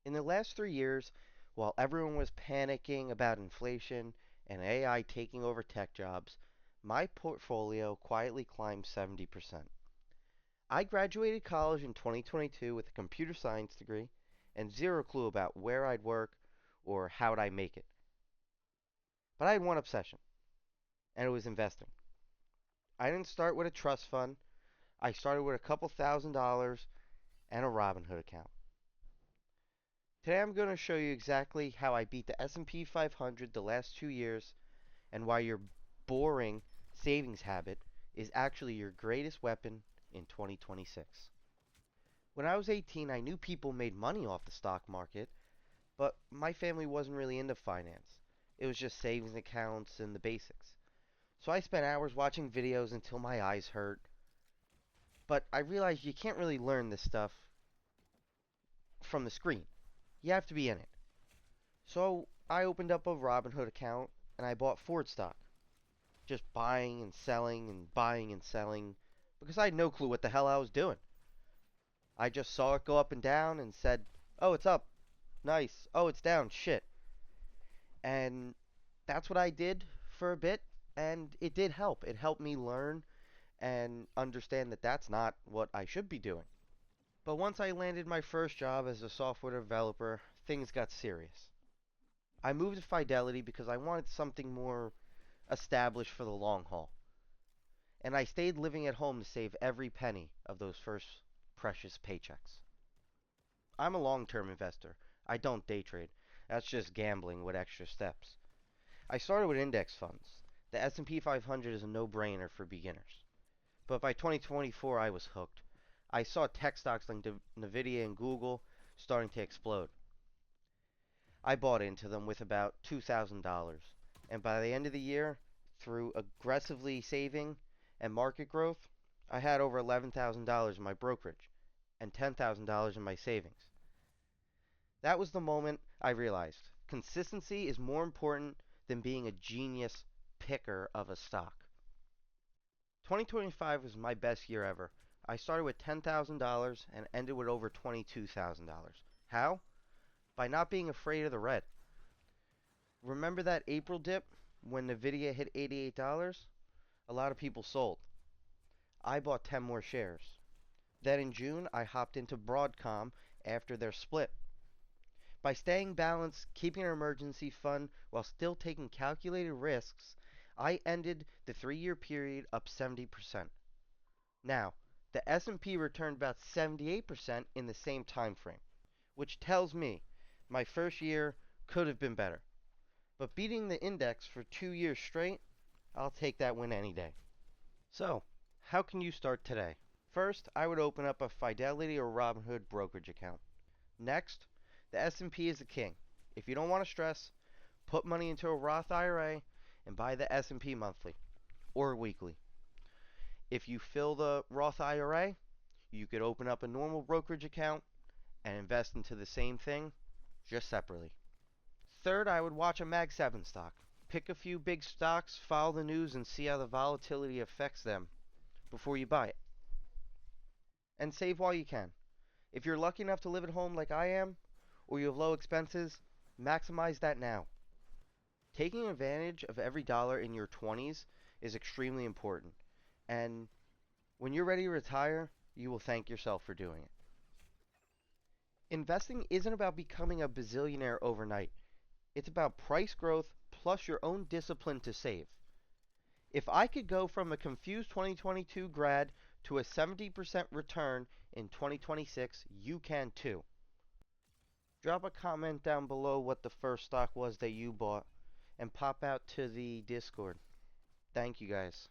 In the last 3 years, while everyone was panicking about inflation and AI taking over tech jobs, my portfolio quietly climbed 70%. I graduated college in 2022 with a computer science degree and zero clue about where I'd work or how'd I make it. But I had one obsession, and it was investing. I didn't start with a trust fund. I started with a couple $1,000s and a Robinhood account. Today I'm going to show you exactly how I beat the S&P 500 the last 2 years and why your boring savings habit is actually your greatest weapon in 2026. When I was 18, I knew people made money off the stock market, but my family wasn't really into finance. It was just savings accounts and the basics. So I spent hours watching videos until my eyes hurt, but I realized you can't really learn this stuff from the screen. You have to be in it. So I opened up a Robinhood account and I bought Ford stock, just buying and selling and buying and selling because I had no clue what the hell I was doing. I just saw it go up and down and said, "Oh, it's up. Nice. Oh, it's down. Shit." And that's what I did for a bit, and it did help. It helped me learn and understand that that's not what I should be doing. But once I landed my first job as a software developer, things got serious. I moved to Fidelity because I wanted something more established for the long haul. And I stayed living at home to save every penny of those first precious paychecks. I'm a long term investor. I don't day trade. That's just gambling with extra steps. I started with index funds. The S&P 500 is a no-brainer for beginners. But by 2024 I was hooked. I saw tech stocks like Nvidia and Google starting to explode. I bought into them with about $2,000. And by the end of the year, through aggressively saving and market growth, I had over $11,000 in my brokerage and $10,000 in my savings. That was the moment I realized consistency is more important than being a genius picker of a stock. 2025 was my best year ever. I started with $10,000 and ended with over $22,000. How? By not being afraid of the red. Remember that April dip when Nvidia hit $88? A lot of people sold. I bought 10 more shares. Then in June, I hopped into Broadcom after their split. By staying balanced, keeping an emergency fund while still taking calculated risks, I ended the 3-year period up 70%. Now, the S&P returned about 78% in the same time frame, which tells me my first year could have been better. But beating the index for 2 years straight, I'll take that win any day. So, how can you start today? First, I would open up a Fidelity or Robinhood brokerage account. Next, the S&P is the king. If you don't want to stress, put money into a Roth IRA and buy the S&P monthly or weekly. If you fill the Roth IRA, you could open up a normal brokerage account and invest into the same thing, just separately. Third, I would watch a Mag 7 stock. Pick a few big stocks, follow the news, and see how the volatility affects them before you buy it. And save while you can. If you're lucky enough to live at home like I am, or you have low expenses, maximize that now. Taking advantage of every dollar in your 20s is extremely important. And when you're ready to retire, you will thank yourself for doing it. Investing isn't about becoming a bazillionaire overnight. It's about price growth plus your own discipline to save. If I could go from a confused 2022 grad to a 70% return in 2026, you can too. Drop a comment down below what the first stock was that you bought and pop out to the Discord. Thank you guys.